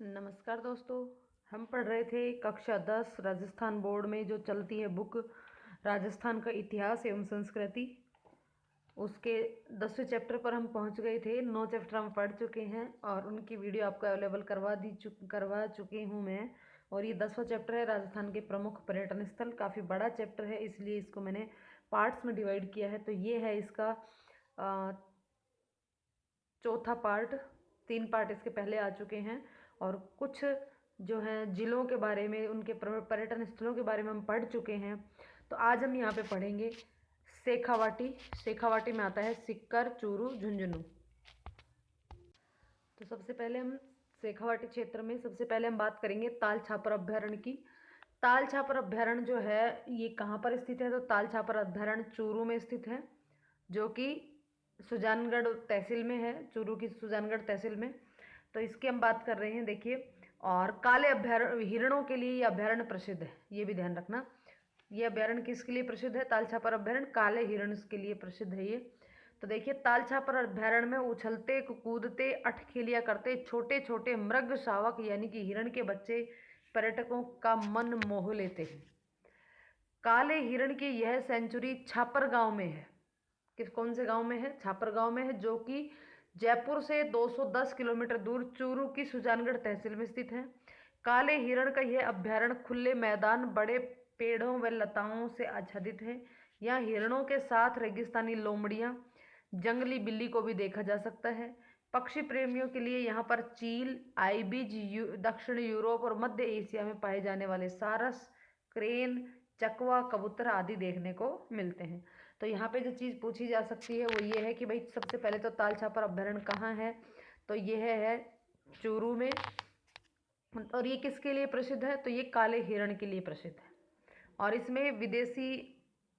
नमस्कार दोस्तों। हम पढ़ रहे थे कक्षा 10 राजस्थान बोर्ड में जो चलती है बुक राजस्थान का इतिहास एवं संस्कृति। उसके 10वें चैप्टर पर हम पहुंच गए थे। 9 चैप्टर हम पढ़ चुके हैं और उनकी वीडियो आपको अवेलेबल करवा चुकी हूं मैं। और ये 10वां चैप्टर है राजस्थान के प्रमुख पर्यटन स्थल। काफ़ी बड़ा चैप्टर है, इसलिए इसको मैंने पार्ट्स में डिवाइड किया है। तो ये है इसका चौथा पार्ट। 3 पार्ट इसके पहले आ चुके हैं और कुछ जो है जिलों के बारे में, उनके पर्यटन स्थलों के बारे में हम पढ़ चुके हैं। तो आज हम यहाँ पे पढ़ेंगे शेखावाटी। शेखावाटी में आता है सीकर, चूरू, झुंझुनू। तो सबसे पहले हम शेखावाटी क्षेत्र में सबसे पहले हम बात करेंगे ताल छापर अभ्यारण्य की। ताल छापर अभ्यारण्य जो है ये कहाँ पर स्थित है? तो ताल छापर अभ्यारण्य चूरू में स्थित है, जो कि सुजानगढ़ तहसील में है, चूरू की सुजानगढ़ तहसील में। तो इसकी हम बात कर रहे हैं, देखिए। और काले अभ्यारण्य हिरणों के लिए ये अभ्यारण्य प्रसिद्ध है, ये भी ध्यान रखना। ये अभ्यारण्य किसके लिए प्रसिद्ध है? ताल छापर अभ्यारण्य काले हिरण के लिए प्रसिद्ध है ये। तो देखिए, ताल छापर अभ्यारण्य में उछलते कूदते अठखेलियां करते छोटे छोटे मृग शावक यानी कि हिरण के बच्चे पर्यटकों का मन मोह लेते हैं। काले हिरण की यह सेंचुरी छापर गांव में है। कौन से गांव में है? छापर गांव में है, जो कि जयपुर से 210 किलोमीटर दूर चूरू की सुजानगढ़ तहसील में स्थित है। काले हिरण का यह अभ्यारण्य खुले मैदान, बड़े पेड़ों व लताओं से आच्छादित है। यहाँ हिरणों के साथ रेगिस्तानी लोमड़ियाँ, जंगली बिल्ली को भी देखा जा सकता है। पक्षी प्रेमियों के लिए यहाँ पर चील, आइबिज, दक्षिण यूरोप और मध्य एशिया में पाए जाने वाले सारस, क्रेन, चकवा, कबूतर आदि देखने को मिलते हैं। तो यहाँ पे जो चीज़ पूछी जा सकती है वो ये है कि भाई सबसे पहले तो ताल छापर अभ्यारण्य कहाँ है? तो यह है चूरू में। और ये किसके लिए प्रसिद्ध है? तो ये काले हिरण के लिए प्रसिद्ध है। और इसमें विदेशी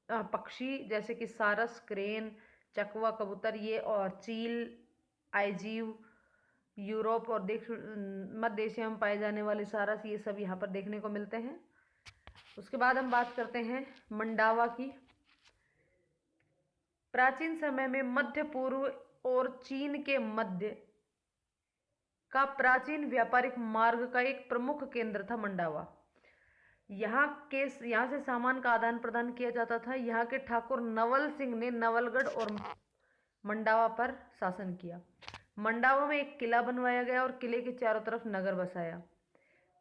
पक्षी जैसे कि सारस, क्रेन, चकवा, कबूतर ये और चील, आइजीव, यूरोप और मध्य एशिया में पाए जाने वाले सारस, ये सब यहाँ पर देखने को मिलते हैं। उसके बाद हम बात करते हैं मंडावा की। प्राचीन समय में मध्य पूर्व और चीन के मध्य का प्राचीन व्यापारिक मार्ग का एक प्रमुख केंद्र था मंडावा। यहाँ से सामान का आदान प्रदान किया जाता था। यहाँ के ठाकुर नवल सिंह ने नवलगढ़ और मंडावा पर शासन किया। मंडावा में एक किला बनवाया गया और किले के चारों तरफ नगर बसाया।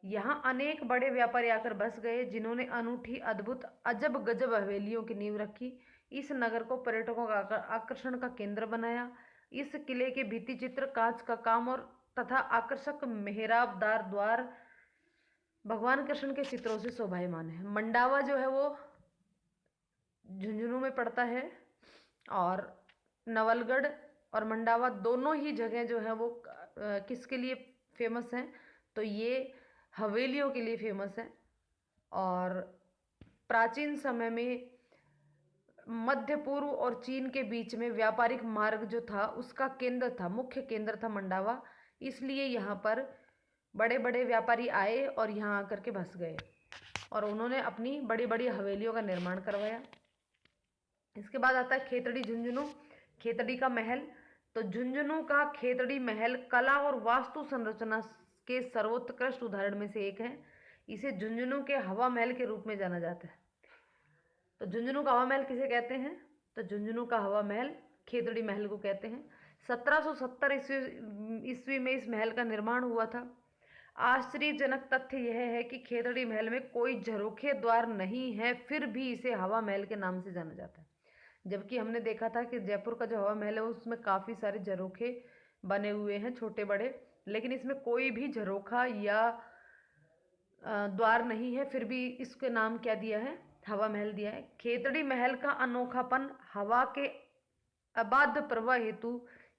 यहाँ अनेक बड़े व्यापारी आकर बस गए, जिन्होंने अनूठी, अद्भुत, अजब गजब हवेलियों की नींव रखी। इस नगर को पर्यटकों का आकर्षण का केंद्र बनाया। इस किले के भित्ति चित्र, कांच का काम और तथा आकर्षक मेहराबदार द्वार भगवान कृष्ण के चित्रों से शोभायमान है। मंडावा जो है वो झुंझुनू में पड़ता है और नवलगढ़ और मंडावा दोनों ही जगह जो है वो किसके लिए फेमस हैं? तो ये हवेलियों के लिए फेमस है। और प्राचीन समय में मध्य पूर्व और चीन के बीच में व्यापारिक मार्ग जो था उसका केंद्र था, मुख्य केंद्र था मंडावा। इसलिए यहाँ पर बड़े बड़े व्यापारी आए और यहाँ आकर के बस गए और उन्होंने अपनी बड़ी बड़ी हवेलियों का निर्माण करवाया। इसके बाद आता है खेतड़ी झुंझुनू, खेतड़ी का महल। तो झुंझुनू का खेतड़ी महल कला और वास्तु संरचना के सर्वोत्कृष्ट उदाहरण में से एक है। इसे झुंझुनू के हवा महल के रूप में जाना जाता है। तो झुंझुनू का हवा महल किसे कहते हैं? तो झुंझुनू का हवा महल खेतड़ी महल को कहते हैं। 1770 ईस्वी में इस महल का निर्माण हुआ था। आश्चर्यजनक तथ्य यह है कि खेतड़ी महल में कोई झरोखे द्वार नहीं है, फिर भी इसे हवा महल के नाम से जाना जाता है। जबकि हमने देखा था कि जयपुर का जो हवा महल है उसमें काफ़ी सारे झरोखे बने हुए हैं, छोटे बड़े, लेकिन इसमें कोई भी झरोखा या द्वार नहीं है, फिर भी इसके नाम क्या दिया है? हवा महल दिया है। खेतड़ी महल का अनोखापन हवा के अबाध प्रवाह हेतु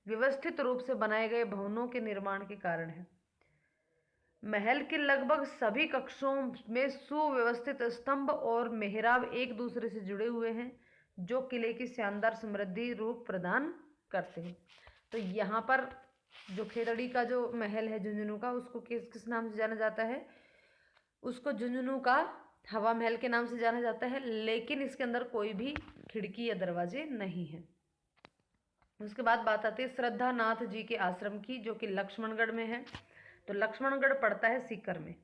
व्यवस्थित रूप से बनाए गए भवनों के निर्माण के कारण है। महल के लगभग सभी कक्षों में सुव्यवस्थित स्तंभ और मेहराब एक दूसरे से जुड़े हुए हैं, जो किले की शानदार समृद्धि रूप प्रदान करते हैं। तो यहाँ पर जो खेतड़ी का जो महल है झुंझुनू का, उसको किस किस नाम से जाना जाता है? उसको झुंझुनू का हवा महल के नाम से जाना जाता है, लेकिन इसके अंदर कोई भी खिड़की या दरवाजे नहीं है। उसके बाद बात आती है श्रद्धानाथ जी के आश्रम की, जो कि लक्ष्मणगढ़ में है। तो लक्ष्मणगढ़ पड़ता है सीकर में।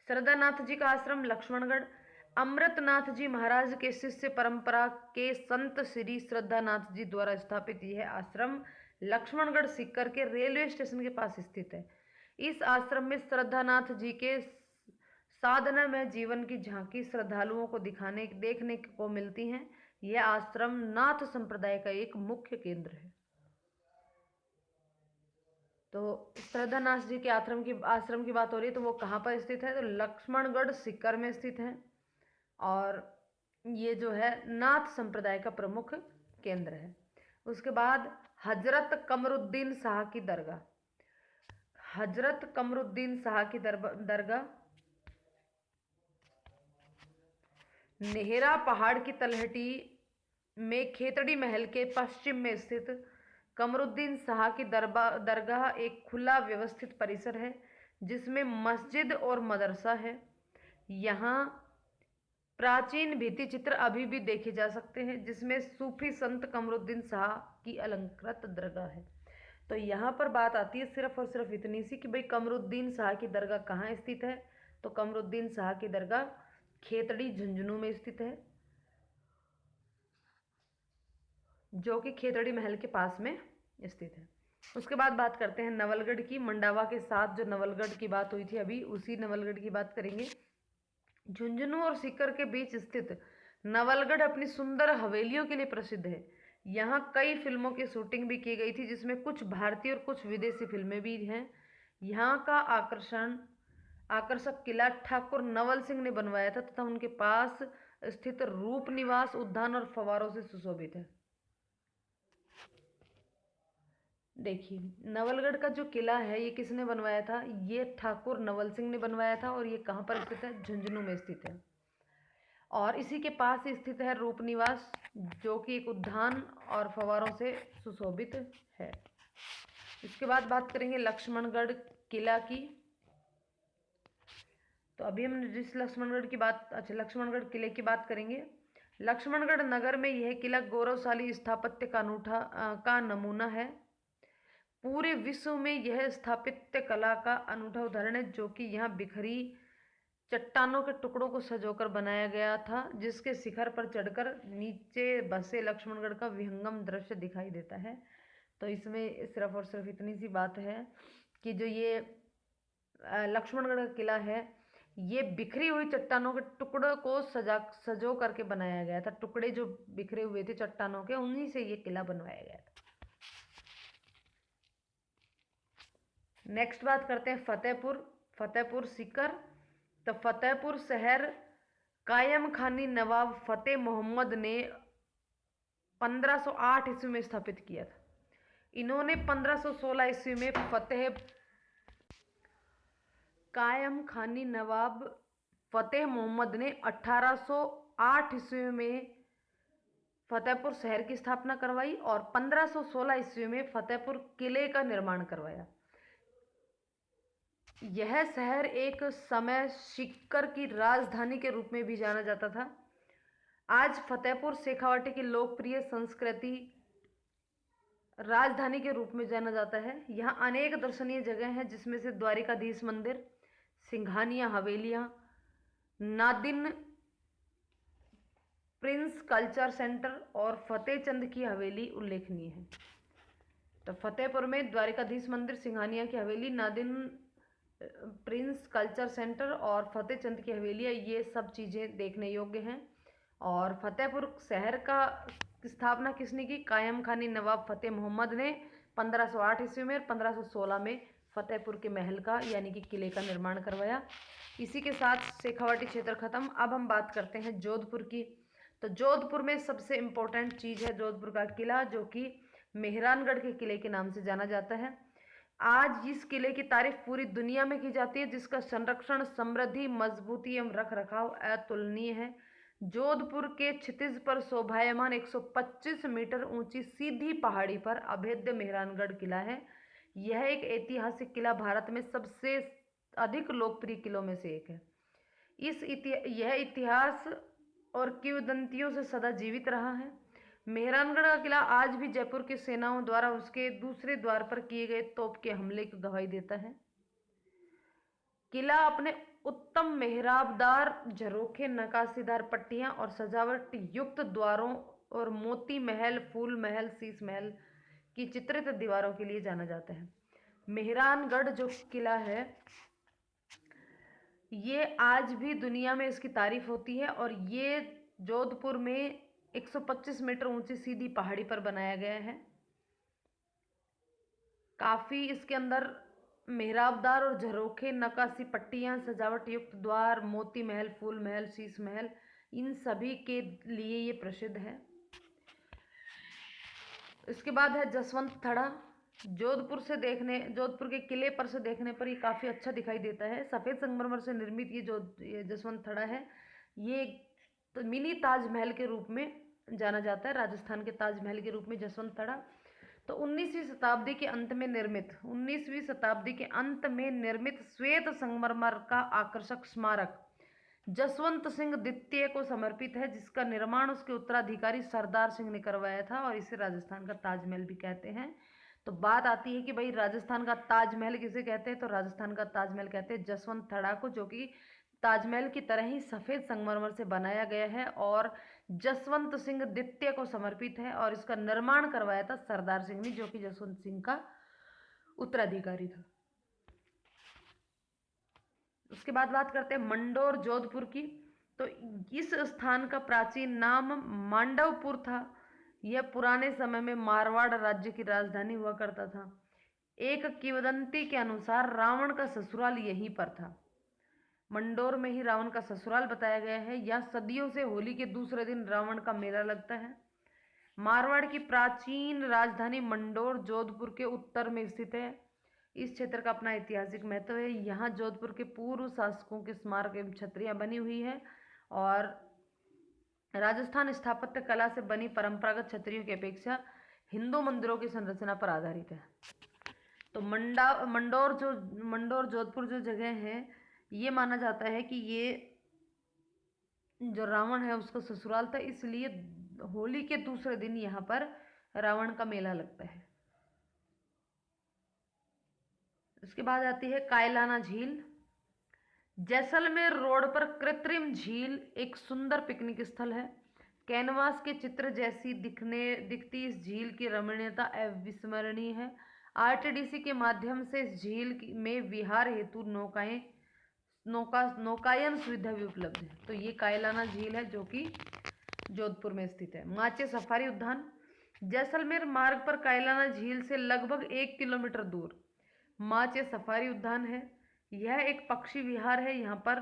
श्रद्धानाथ जी का आश्रम लक्ष्मणगढ़। अमृतनाथ जी महाराज के शिष्य परंपरा के संत श्री श्रद्धानाथ जी द्वारा स्थापित यह आश्रम लक्ष्मणगढ़ सीकर के रेलवे स्टेशन के पास स्थित है। इस आश्रम में श्रद्धानाथ जी के साधना में जीवन की झांकी श्रद्धालुओं को देखने को मिलती हैं। यह आश्रम नाथ संप्रदाय का एक मुख्य केंद्र है। तो श्रद्धानाथ जी के आश्रम की बात हो रही है, तो वो कहाँ पर स्थित है? तो लक्ष्मणगढ़ सीकर में स्थित है। और ये जो है नाथ संप्रदाय का प्रमुख केंद्र है। उसके बाद हजरत कमरुद्दीन शाह की दरगाह। हजरत कमरुद्दीन शाह की दरगाह नेहरा पहाड़ की तलहटी में खेतड़ी महल के पश्चिम में स्थित कमरुद्दीन शाह की दरगाह एक खुला व्यवस्थित परिसर है जिसमें मस्जिद और मदरसा है। यहाँ प्राचीन भित्ति चित्र अभी भी देखे जा सकते हैं जिसमें सूफी संत कमरुद्दीन शाह की अलंकृत दरगाह है। तो यहाँ पर बात आती है सिर्फ और सिर्फ इतनी सी कि भाई कमरुद्दीन शाह की दरगाह कहाँ स्थित है? तो कमरुद्दीन शाह की दरगाह खेतड़ी झुंझुनू में स्थित है, जो कि खेतड़ी महल के पास में स्थित है। उसके बाद बात करते हैं नवलगढ़ की। मंडावा के साथ जो नवलगढ़ की बात हुई थी अभी, उसी नवलगढ़ की बात करेंगे। झुंझुनू और सीकर के बीच स्थित नवलगढ़ अपनी सुंदर हवेलियों के लिए प्रसिद्ध है। यहाँ कई फिल्मों की शूटिंग भी की गई थी जिसमें कुछ भारतीय और कुछ विदेशी फिल्में भी हैं। यहाँ का आकर्षक किला ठाकुर नवल सिंह ने बनवाया था तथा उनके पास स्थित रूप निवास उद्यान और फव्वारों से सुशोभित है। देखिए नवलगढ़ का जो किला है ये किसने बनवाया था? ये ठाकुर नवल सिंह ने बनवाया था और ये कहाँ पर स्थित है? झुंझुनू में स्थित है। और इसी के पास स्थित है रूप निवास, जो कि एक उद्यान और फव्वारों से सुशोभित है। इसके बाद बात करेंगे लक्ष्मणगढ़ किला की। तो अभी हम जिस लक्ष्मणगढ़ किले की बात करेंगे। लक्ष्मणगढ़ नगर में यह किला गौरवशाली स्थापत्य का नमूना है। पूरे विश्व में यह स्थापत्य कला का अनूठा उदाहरण है, जो कि यहाँ बिखरी चट्टानों के टुकड़ों को सजोकर बनाया गया था, जिसके शिखर पर चढ़कर नीचे बसे लक्ष्मणगढ़ का विहंगम दृश्य दिखाई देता है। तो इसमें सिर्फ और सिर्फ इतनी सी बात है कि जो ये लक्ष्मणगढ़ का किला है ये बिखरी हुई चट्टानों के टुकड़ों को सजो करके बनाया गया था। टुकड़े जो बिखरे हुए थे चट्टानों के, उन्हीं से ये किला बनवाया गया था। नेक्स्ट बात करते हैं फतेहपुर सीकर। तो फतेहपुर शहर कायम खानी नवाब फतेह मोहम्मद ने 1508 ईस्वी में स्थापित किया था। इन्होंने 1516 ईस्वी में कायम खानी नवाब फतेह मोहम्मद ने 1808 ईस्वी में फतेहपुर शहर की स्थापना करवाई और 1516 ईस्वी में फतेहपुर किले का निर्माण करवाया। यह शहर एक समय सीकर की राजधानी के रूप में भी जाना जाता था। आज फतेहपुर शेखावाटी की लोकप्रिय संस्कृति राजधानी के रूप में जाना जाता है। यहाँ अनेक दर्शनीय जगह हैं जिसमें से द्वारिकाधीश मंदिर, सिंघानिया हवेलियाँ, नादिन प्रिंस कल्चर सेंटर और फतेहचंद की हवेली उल्लेखनीय है। तो फतेहपुर में द्वारिकाधीश मंदिर, सिंघानिया की हवेली, नादिन प्रिंस कल्चर सेंटर और फतेहचंद की हवेलियाँ, ये सब चीज़ें देखने योग्य हैं। और फतेहपुर शहर का स्थापना किसने की? कायम खानी नवाब फतेह मोहम्मद ने 1508 ईस्वी में और 1516 में फतेहपुर के महल का यानी कि किले का निर्माण करवाया। इसी के साथ शेखावाटी क्षेत्र खत्म। अब हम बात करते हैं जोधपुर की। तो जोधपुर में सबसे इम्पोर्टेंट चीज़ है जोधपुर का किला, जो कि मेहरानगढ़ के किले के नाम से जाना जाता है। आज इस किले की तारीफ पूरी दुनिया में की जाती है, जिसका संरक्षण, समृद्धि, मजबूती एवं रख रखाव अतुलनीय है। जोधपुर के क्षितिज पर शोभायमान 125 मीटर ऊंची सीधी पहाड़ी पर अभेद्य मेहरानगढ़ किला है। यह एक ऐतिहासिक किला भारत में सबसे अधिक लोकप्रिय किलों में से एक है। यह इतिहास और किंवदंतियों से सदा जीवित रहा है। मेहरानगढ़ का किला आज भी जयपुर की सेनाओं द्वारा उसके दूसरे द्वार पर किए गए तोप के हमले की गवाही देता है। किला अपने उत्तम मेहराबदार झरोखे, नकाशीदार पट्टियां और सजावट युक्त द्वारों और मोती महल, फूल महल, शीश महल की चित्रित दीवारों के लिए जाना जाता है। मेहरानगढ़ जो किला है ये आज भी दुनिया में इसकी तारीफ होती है और ये जोधपुर में 125 मीटर ऊंची सीधी पहाड़ी पर बनाया गया है। काफी इसके अंदर मेहराबदार और झरोखे, नक्काशी पट्टियां, सजावट युक्त द्वार, मोती महल, फूल महल, शीश महल, इन सभी के लिए ये प्रसिद्ध है। इसके बाद है जसवंत थड़ा। जोधपुर के किले पर से देखने पर ये काफ़ी अच्छा दिखाई देता है। सफ़ेद संगमरमर से निर्मित ये जसवंत थड़ा है, ये तो मिनी ताजमहल के रूप में जाना जाता है, राजस्थान के ताजमहल के रूप में जसवंत थड़ा। तो 19वीं शताब्दी के अंत में निर्मित श्वेत संगमरमर का आकर्षक स्मारक जसवंत सिंह द्वितीय को समर्पित है, जिसका निर्माण उसके उत्तराधिकारी सरदार सिंह ने करवाया था और इसे राजस्थान का ताजमहल भी कहते हैं। तो बात आती है कि भाई राजस्थान का ताजमहल किसे कहते हैं, तो राजस्थान का ताजमहल कहते हैं जसवंत थड़ा को, जो कि ताजमहल की तरह ही सफ़ेद संगमरमर से बनाया गया है और जसवंत सिंह द्वितीय को समर्पित है और इसका निर्माण करवाया था सरदार सिंह ने, जो कि जसवंत सिंह का उत्तराधिकारी था। उसके बाद बात करते हैं मंडोर जोधपुर की। तो इस स्थान का प्राचीन नाम मांडवपुर था। यह पुराने समय में मारवाड़ राज्य की राजधानी हुआ करता था। एक किंवदंती के अनुसार रावण का ससुराल यहीं पर था। मंडोर में ही रावण का ससुराल बताया गया है। यह सदियों से होली के दूसरे दिन रावण का मेला लगता है। मारवाड़ की प्राचीन राजधानी मंडोर जोधपुर के उत्तर में स्थित है। इस क्षेत्र का अपना ऐतिहासिक महत्व है। यहाँ जोधपुर के पूर्व शासकों के स्मारक एवं छतरियाँ बनी हुई है और राजस्थान स्थापत्य कला से बनी परंपरागत छतरियों की अपेक्षा हिंदू मंदिरों की संरचना पर आधारित है। तो मंडोर जोधपुर जो जगह है, ये माना जाता है कि ये जो रावण है उसका ससुराल था, इसलिए होली के दूसरे दिन यहाँ पर रावण का मेला लगता है। इसके बाद आती है कायलाना झील। जैसलमेर रोड पर कृत्रिम झील एक सुंदर पिकनिक स्थल है। कैनवास के चित्र जैसी दिखती इस झील की रमणीयता अविस्मरणीय है। आरटीडीसी के माध्यम से इस झील में विहार हेतु नौकायन सुविधा भी उपलब्ध है। तो ये कायलाना झील है जो कि जोधपुर में स्थित है। माचे सफारी उद्यान। जैसलमेर मार्ग पर कायलाना झील से लगभग 1 किलोमीटर दूर माचे सफारी उद्यान है। यह एक पक्षी विहार है। यहाँ पर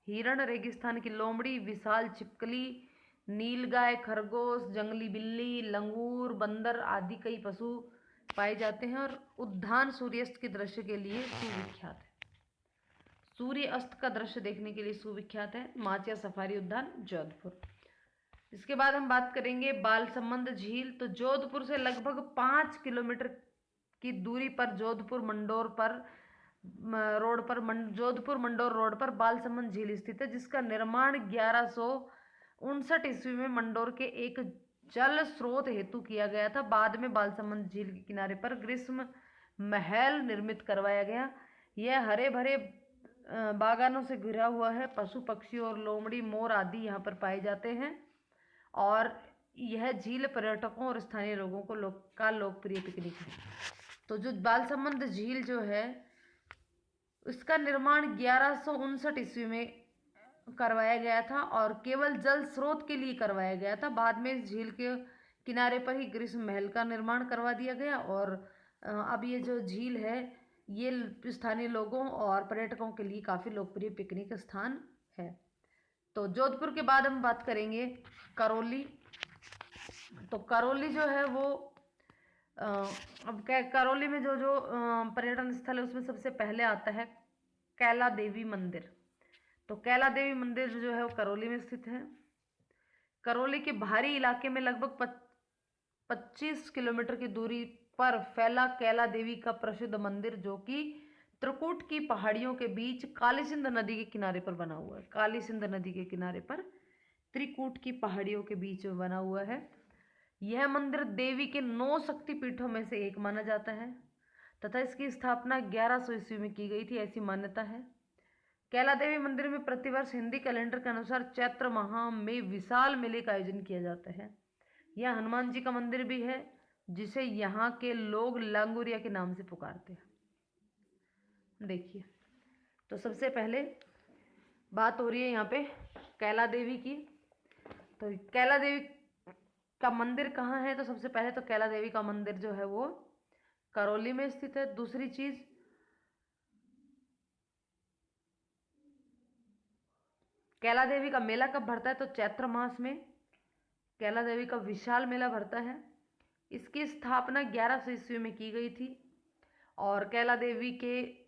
हिरण, रेगिस्तान की लोमड़ी, विशाल छिपकली, नीलगाय, खरगोश, जंगली बिल्ली, लंगूर, बंदर आदि कई पशु पाए जाते हैं और उद्यान सूर्यास्त के दृश्य के लिए सुविख्यात है। सूर्य अस्त का दृश्य देखने के लिए सुविख्यात है माचिया सफारी उद्यान जोधपुर। इसके बाद हम बात करेंगे बालसमंद झील। तो जोधपुर से लगभग 5 किलोमीटर की दूरी पर जोधपुर मंडोर रोड पर बालसमंद झील स्थित है, जिसका निर्माण 1159 ईस्वी में मंडोर के एक जल स्रोत हेतु किया गया था। बाद में बालसमंद झील के किनारे पर ग्रीष्म महल निर्मित करवाया गया। यह हरे भरे बागानों से घिरा हुआ है। पशु पक्षी और लोमड़ी, मोर आदि यहाँ पर पाए जाते हैं और यह झील पर्यटकों और स्थानीय लोगों को लोकप्रिय पिकनिक है। तो जो बालसमंद झील जो है उसका निर्माण 1159 ईस्वी में करवाया गया था और केवल जल स्रोत के लिए करवाया गया था। बाद में इस झील के किनारे पर ही ग्रीष्म महल का निर्माण करवा दिया गया और अब ये जो झील है ये स्थानीय लोगों और पर्यटकों के लिए काफ़ी लोकप्रिय पिकनिक स्थान है। तो जोधपुर के बाद हम बात करेंगे करौली। तो करौली जो है वो अब करौली में जो पर्यटन स्थल है उसमें सबसे पहले आता है कैला देवी मंदिर। तो कैला देवी मंदिर जो है वो करौली में स्थित है। करौली के बाहरी इलाके में लगभग 25 किलोमीटर की दूरी पर फैला कैला देवी का प्रसिद्ध मंदिर, जो कि त्रिकूट की पहाड़ियों के बीच काली सिंध नदी के किनारे पर बना हुआ है। काली सिंध नदी के किनारे पर त्रिकूट की पहाड़ियों के बीच में बना हुआ है। यह मंदिर देवी के 9 शक्तिपीठों में से एक माना जाता है तथा इसकी स्थापना 1100 ईस्वी में की गई थी, ऐसी मान्यता है। कैला देवी मंदिर में प्रतिवर्ष हिंदी कैलेंडर के अनुसार चैत्र माह में विशाल मेले का आयोजन किया जाता है। यह हनुमान जी का मंदिर भी है, जिसे यहाँ के लोग लांगुरिया के नाम से पुकारते हैं। देखिए, तो सबसे पहले बात हो रही है यहाँ पे कैला देवी की। तो कैला देवी का मंदिर कहाँ है? तो सबसे पहले तो कैला देवी का मंदिर जो है वो करौली में स्थित है। दूसरी चीज, कैला देवी का मेला कब भरता है? तो चैत्र मास में कैला देवी का विशाल मेला भरता है। इसकी स्थापना 1100 ईस्वी में की गई थी और कैला देवी के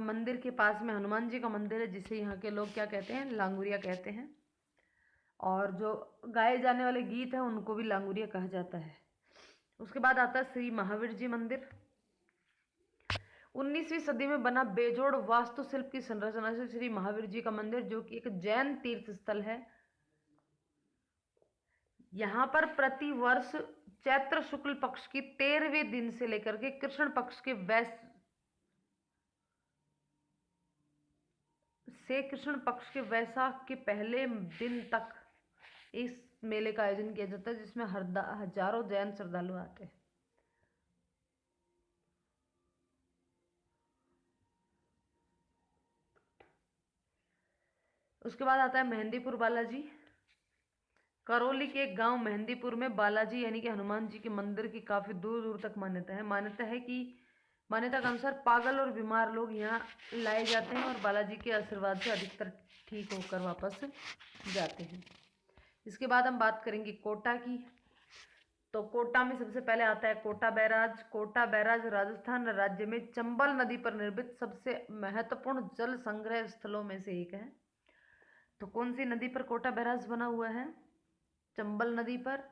मंदिर के पास में हनुमान जी का मंदिर है, जिसे यहाँ के लोग क्या कहते हैं? लांगुरिया कहते हैं। और जो गाए जाने वाले गीत हैं उनको भी लांगुरिया कहा जाता है। उसके बाद आता है श्री महावीर जी मंदिर। 19वीं सदी में बना बेजोड़ वास्तुशिल्प की संरचना से श्री महावीर जी का मंदिर, जो कि एक जैन तीर्थ स्थल है, यहाँ पर प्रति वर्ष चैत्र शुक्ल पक्ष की 13वें दिन से लेकर के कृष्ण पक्ष के वैशाख के पहले दिन तक इस मेले का आयोजन किया जाता है, जिसमें हजारों जैन श्रद्धालु आते हैं। उसके बाद आता है मेहंदीपुर बालाजी। करौली के एक गांव मेहंदीपुर में बालाजी यानी कि हनुमान जी के मंदिर की काफी दूर दूर तक मान्यता है। मान्यता के अनुसार पागल और बीमार लोग यहाँ लाए जाते हैं और बालाजी के आशीर्वाद से अधिकतर ठीक होकर वापस जाते हैं। इसके बाद हम बात करेंगे कोटा की। तो कोटा में सबसे पहले आता है कोटा बैराज। कोटा बैराज राजस्थान राज्य में चंबल नदी पर निर्मित सबसे महत्वपूर्ण जल संग्रह स्थलों में से एक है। तो कौन सी नदी पर कोटा बैराज बना हुआ है? चंबल नदी पर।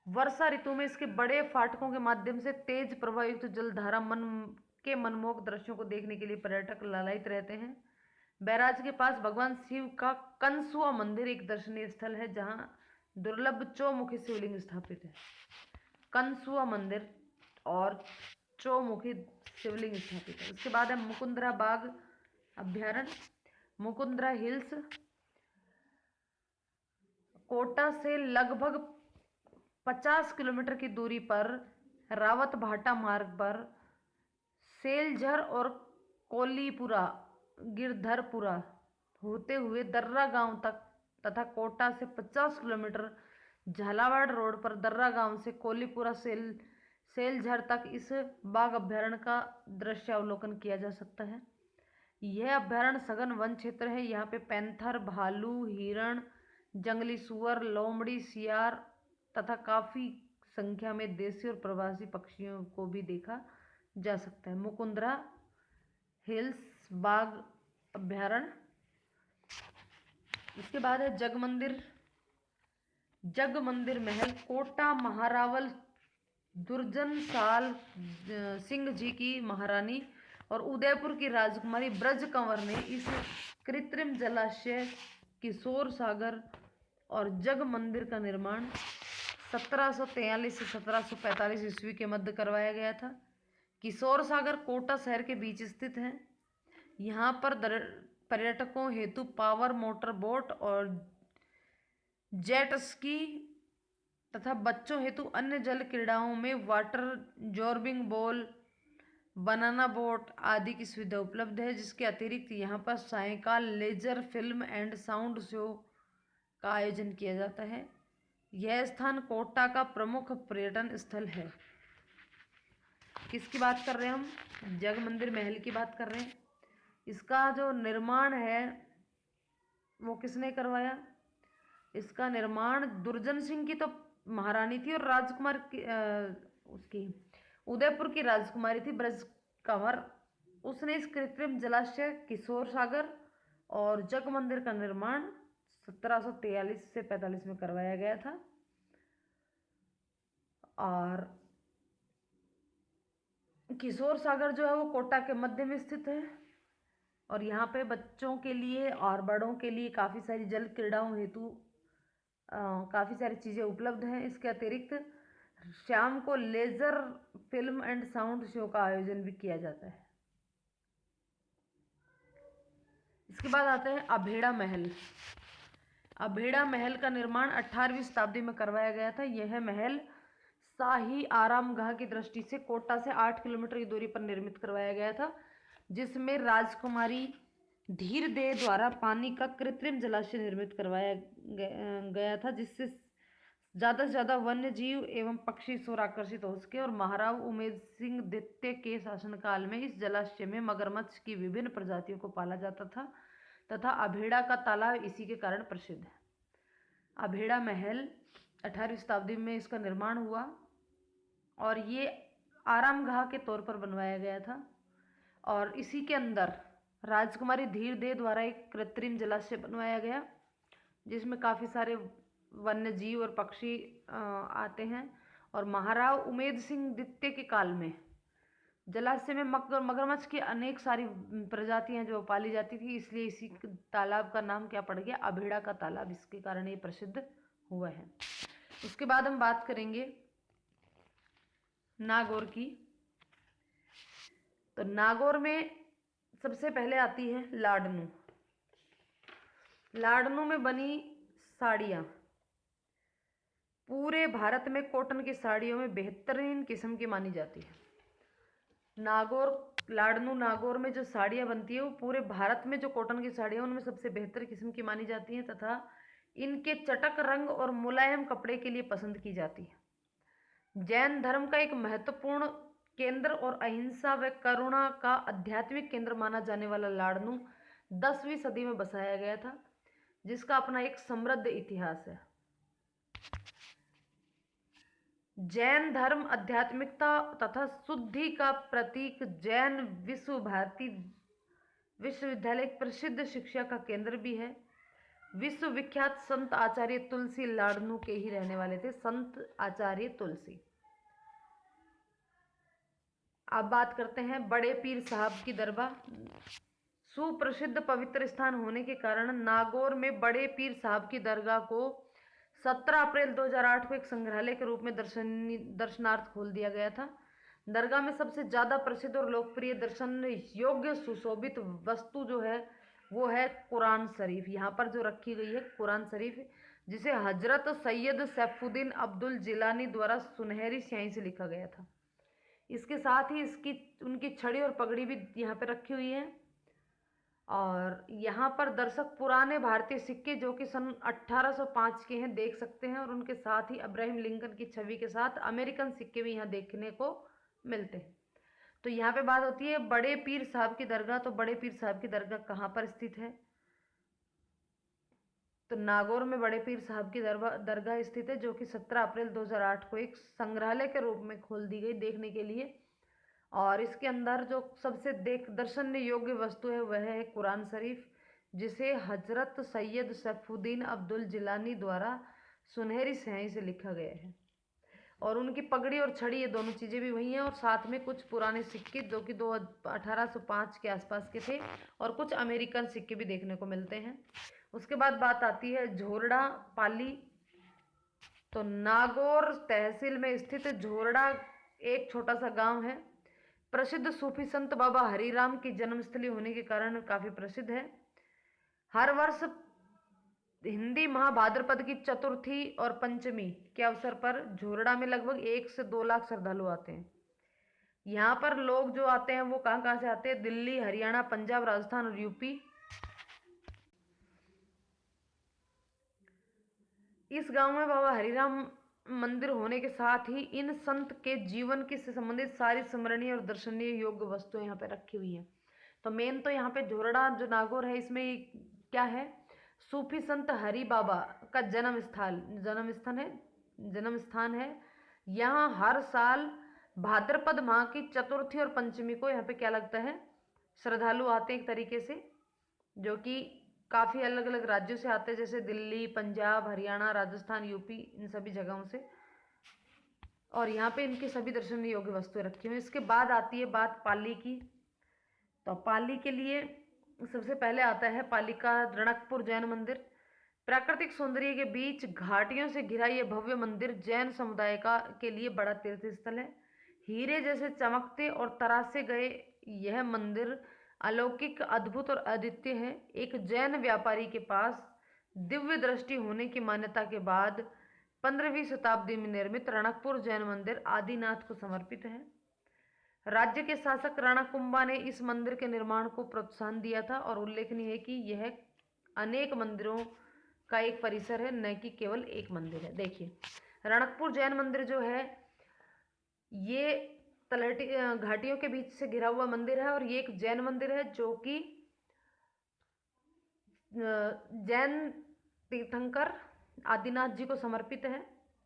वर्षा ऋतु में इसके बड़े फाटकों के माध्यम से तेज प्रवाहित जलधारा मनमोहक दृश्यों को देखने के लिए पर्यटक लालायित रहते हैं। बैराज के पास भगवान शिव का कंसुआ मंदिर एक दर्शनीय स्थल है, जहां दुर्लभ चौमुखी शिवलिंग स्थापित है। कंसुआ मंदिर और चौमुखी शिवलिंग स्थापित है। उसके बाद है मुकुंदरा बाग अभ्यारण्य। मुकुंदरा हिल्स कोटा से लगभग 50 किलोमीटर की दूरी पर रावत भाटा मार्ग पर सेलझर और कोलीपुरा गिरधरपुरा होते हुए दर्रा गांव तक तथा कोटा से 50 किलोमीटर झालावाड़ रोड पर दर्रा गांव से कोलीपुरा सेलझर तक इस बाघ अभ्यारण्य का दृश्यावलोकन किया जा सकता है। यह अभ्यारण्य सघन वन क्षेत्र है। यहाँ पे पैंथर, भालू, हिरण, जंगली सुअर, लोमड़ी, सियार तथा काफी संख्या में देसी और प्रवासी पक्षियों को भी देखा जा सकता है। मुकुंदरा हिल्स बाघ अभ्यारण्य। इसके बाद है जग मंदिर महल। कोटा महारावल दुर्जन साल सिंह जी की महारानी और उदयपुर की राजकुमारी ब्रज कंवर ने इस कृत्रिम जलाशय, किशोर सागर और जग मंदिर का निर्माण 1743 से 1745 ईस्वी के मध्य करवाया गया था। किशोर सागर कोटा शहर के बीच स्थित है। यहाँ पर पर्यटकों हेतु पावर मोटर बोट और जेट स्की तथा बच्चों हेतु अन्य जल क्रीड़ाओं में water zorbing ball, banana boat आदि की सुविधा उपलब्ध है। जिसके अतिरिक्त यहाँ पर सायंकाल laser film and sound show का आयोजन किया जाता है। यह स्थान कोटा का प्रमुख पर्यटन स्थल है। किसकी बात कर रहे हैं हम? जग मंदिर महल की बात कर रहे हैं। इसका जो निर्माण है वो किसने करवाया? इसका निर्माण दुर्जन सिंह की तो महारानी थी और राजकुमार की उसकी उदयपुर की राजकुमारी थी ब्रज कंवर। उसने इस कृत्रिम जलाशय, किशोर सागर और जग मंदिर का निर्माण 1743 से 45 में करवाया गया था। और किशोर सागर जो है वो कोटा के मध्य में स्थित है और यहाँ पे बच्चों के लिए और बड़ों के लिए काफ़ी सारी जल क्रीड़ाओं हेतु काफ़ी सारी चीज़ें उपलब्ध हैं। इसके अतिरिक्त शाम को laser film and sound show का आयोजन भी किया जाता है। इसके बाद आता है अभेड़ा महल। अभेड़ा महल का निर्माण 18वीं शताब्दी में करवाया गया था। यह महल शाही आरामगाह की दृष्टि से कोटा से 8 किलोमीटर की दूरी पर निर्मित करवाया गया था, जिसमें राजकुमारी धीरदेव द्वारा पानी का कृत्रिम जलाशय निर्मित करवाया गया था, जिससे ज़्यादा से ज़्यादा वन्य जीव एवं पक्षी शोर आकर्षित हो सके। और महाराव उमेद सिंह द्वितीय के शासनकाल में इस जलाशय में मगरमच्छ की विभिन्न प्रजातियों को पाला जाता था तथा अभेड़ा का तालाब इसी के कारण प्रसिद्ध है। अभेड़ा महल 18वीं शताब्दी में इसका निर्माण हुआ और ये आरामगाह के तौर पर बनवाया गया था। और इसी के अंदर राजकुमारी धीरदेव द्वारा एक कृत्रिम जलाशय बनवाया गया, जिसमें काफ़ी सारे वन्य जीव और पक्षी आते हैं। और महाराव उमेद सिंह द्वितीय के काल में जलाशय में मगरमच्छ की अनेक सारी प्रजातियां जो पाली जाती थी, इसलिए इसी तालाब का नाम क्या पड़ गया, अभेड़ा का तालाब। इसके कारण ये प्रसिद्ध हुआ है। उसके बाद हम बात करेंगे नागौर की। तो नागौर में सबसे पहले आती है लाडनू। लाडनू में बनी साड़ियाँ पूरे भारत में कॉटन की साड़ियों में बेहतरीन किस्म की मानी जाती है। लाडनू नागौर में जो साड़ियाँ बनती है वो पूरे भारत में जो कॉटन की साड़ियाँ उनमें सबसे बेहतर किस्म की मानी जाती हैं तथा इनके चटक रंग और मुलायम कपड़े के लिए पसंद की जाती है। जैन धर्म का एक महत्वपूर्ण केंद्र और अहिंसा व करुणा का आध्यात्मिक केंद्र माना जाने वाला लाडनू 10वीं सदी में बसाया गया था, जिसका अपना एक समृद्ध इतिहास है। जैन धर्म आध्यात्मिकता तथा शुद्धि का प्रतीक जैन विश्व भारती विश्वविद्यालय एक प्रसिद्ध शिक्षा का केंद्र भी है। विश्व विख्यात संत आचार्य तुलसी लाडनू के ही रहने वाले थे, संत आचार्य तुलसी। अब बात करते हैं बड़े पीर साहब की दरगाह। सुप्रसिद्ध पवित्र स्थान होने के कारण नागौर में बड़े पीर साहब की दरगाह को 17 अप्रैल 2008 को एक संग्रहालय के रूप में दर्शनार्थ खोल दिया गया था। दरगाह में सबसे ज़्यादा प्रसिद्ध और लोकप्रिय दर्शन योग्य सुशोभित वस्तु जो है वो है कुरान शरीफ। यहाँ पर जो रखी गई है कुरान शरीफ, जिसे हजरत सैयद सैफुद्दीन अब्दुल जिलानी द्वारा सुनहरी स्याही से लिखा गया था। इसके साथ ही उनकी छड़ी और पगड़ी भी यहाँ पर रखी हुई है। और यहाँ पर दर्शक पुराने भारतीय सिक्के जो कि सन 1805 के हैं देख सकते हैं, और उनके साथ ही अब्राहम लिंकन की छवि के साथ अमेरिकन सिक्के भी यहाँ देखने को मिलते हैं। तो यहाँ पे बात होती है बड़े पीर साहब की दरगाह। तो बड़े पीर साहब की दरगाह कहाँ पर स्थित है, तो नागौर में बड़े पीर साहब की दरगाह स्थित है, जो कि 17 अप्रैल 2008 को एक संग्रहालय के रूप में खोल दी गई देखने के लिए। और इसके अंदर जो सबसे दर्शनीय योग्य वस्तु है वह है कुरान शरीफ, जिसे हजरत सैयद सैफुद्दीन अब्दुल जिलानी द्वारा सुनहरी स्याही से लिखा गया है। और उनकी पगड़ी और छड़ी ये दोनों चीज़ें भी वही हैं, और साथ में कुछ पुराने सिक्के जो कि 1805 के आसपास के थे, और कुछ अमेरिकन सिक्के भी देखने को मिलते हैं। उसके बाद बात आती है झोरड़ा पाली। तो नागौर तहसील में स्थित झोरड़ा एक छोटा सा गांव है। प्रसिद्ध सूफी संत बाबा हरिराम की जन्मस्थली होने के कारण काफ़ी प्रसिद्ध है। हर वर्ष हिंदी महाभाद्रपद की चतुर्थी और पंचमी के अवसर पर झोरड़ा में लगभग 1 से 2 लाख श्रद्धालु आते हैं। यहाँ पर लोग जो आते हैं वो कहाँ कहाँ से आते हैं, दिल्ली, हरियाणा, पंजाब, राजस्थान और यूपी। इस गांव में बाबा हरिराम मंदिर होने के साथ ही इन संत के जीवन की से संबंधित सारी स्मरणीय और दर्शनीय योग्य वस्तुएं यहाँ पे रखी हुई हैं। तो मेन तो यहाँ पे झोरड़ा जो नागौर है इसमें क्या है, सूफी संत हरि बाबा का जन्म स्थान है। यहाँ हर साल भाद्रपद माह की चतुर्थी और पंचमी को यहाँ पे क्या लगता है, श्रद्धालु आते हैं एक तरीके से, जो कि काफ़ी अलग अलग राज्यों से आते हैं, जैसे दिल्ली, पंजाब, हरियाणा, राजस्थान, यूपी, इन सभी जगहों से। और यहाँ पे इनकी सभी दर्शनीय योग्य वस्तुएं रखी हुई हैं। इसके बाद आती है बात पाली की। तो पाली के लिए सबसे पहले आता है पाली का रणकपुर जैन मंदिर। प्राकृतिक सौंदर्य के बीच घाटियों से घिरा यह भव्य मंदिर जैन समुदाय का के लिए बड़ा तीर्थ स्थल है। हीरे जैसे चमकते और तरासे गए यह मंदिर अलौकिक, अद्भुत और अद्वितीय है। एक जैन व्यापारी के पास दिव्य दृष्टि होने की मान्यता के बाद 15वीं शताब्दी में निर्मित रणकपुर जैन मंदिर आदिनाथ को समर्पित है। राज्य के शासक रणकुंभा ने इस मंदिर के निर्माण को प्रोत्साहन दिया था और उल्लेखनीय है कि यह अनेक मंदिरों का एक परिसर है, न कि केवल एक मंदिर है। देखिए, रणकपुर जैन मंदिर जो है ये तलहटी घाटियों के बीच से घिरा हुआ मंदिर है और ये एक जैन मंदिर है जो कि जैन तीर्थंकर आदिनाथ जी को समर्पित है।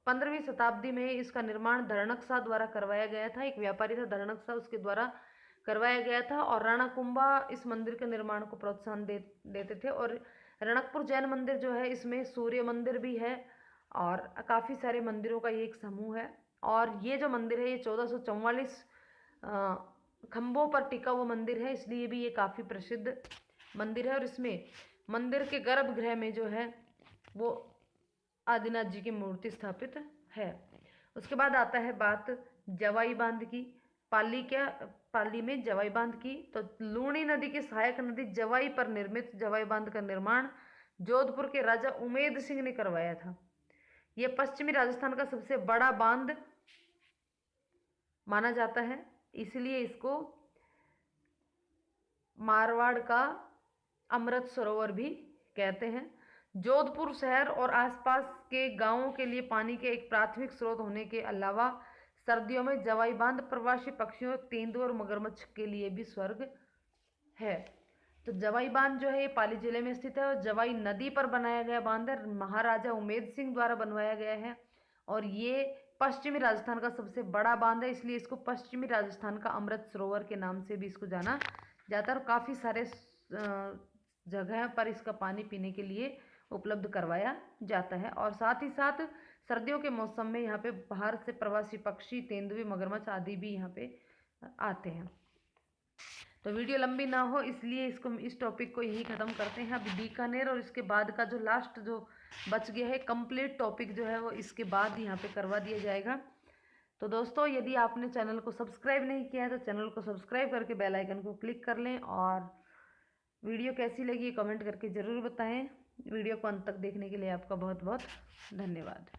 15वीं शताब्दी में इसका निर्माण धरणकशाह द्वारा करवाया गया था। एक व्यापारी था धरणकशाह, उसके द्वारा करवाया गया था और रणकुंभा इस मंदिर के निर्माण को प्रोत्साहन देते थे। और रणकपुर जैन मंदिर जो है इसमें सूर्य मंदिर भी है और काफ़ी सारे मंदिरों का ये एक समूह है। और ये जो मंदिर है ये 1444 खंभों पर टिका हुआ मंदिर है, इसलिए भी ये काफ़ी प्रसिद्ध मंदिर है। और इसमें मंदिर के गर्भगृह में जो है वो आदिनाथ जी की मूर्ति स्थापित है। उसके बाद आता है बात जवाई बांध की। पाली में जवाई बांध की। तो लूणी नदी की सहायक नदी जवाई पर निर्मित जवाई बांध का निर्माण जोधपुर के राजा उमेद सिंह ने करवाया था। यह पश्चिमी राजस्थान का सबसे बड़ा बांध माना जाता है, इसलिए इसको मारवाड़ का अमृत सरोवर भी कहते हैं। जोधपुर शहर और आसपास के गांवों के लिए पानी के एक प्राथमिक स्रोत होने के अलावा सर्दियों में जवाई बांध प्रवासी पक्षियों, तेंदुए और मगरमच्छ के लिए भी स्वर्ग है। तो जवाई बांध जो है ये पाली जिले में स्थित है और जवाई नदी पर बनाया गया बांध है, महाराजा उमेद सिंह द्वारा बनवाया गया है और ये पश्चिमी राजस्थान का सबसे बड़ा बांध है, इसलिए इसको पश्चिमी राजस्थान का अमृत सरोवर के नाम से भी इसको जाना जाता है। और काफ़ी सारे जगह पर इसका पानी पीने के लिए उपलब्ध करवाया जाता है। और साथ ही साथ सर्दियों के मौसम में यहाँ पे बाहर से प्रवासी पक्षी, तेंदुए, मगरमच्छ आदि भी यहाँ पे आते हैं। तो वीडियो लंबी ना हो इसलिए इस टॉपिक को यही ख़त्म करते हैं। अभी बीकानेर और इसके बाद का जो लास्ट जो बच गया है कंप्लीट टॉपिक जो है वो इसके बाद यहाँ पे करवा दिया जाएगा। तो दोस्तों, यदि आपने चैनल को सब्सक्राइब नहीं किया है तो चैनल को सब्सक्राइब करके बेल आइकन को क्लिक कर लें और वीडियो कैसी लगी कमेंट करके ज़रूर बताएं। वीडियो को अंत तक देखने के लिए आपका बहुत बहुत धन्यवाद।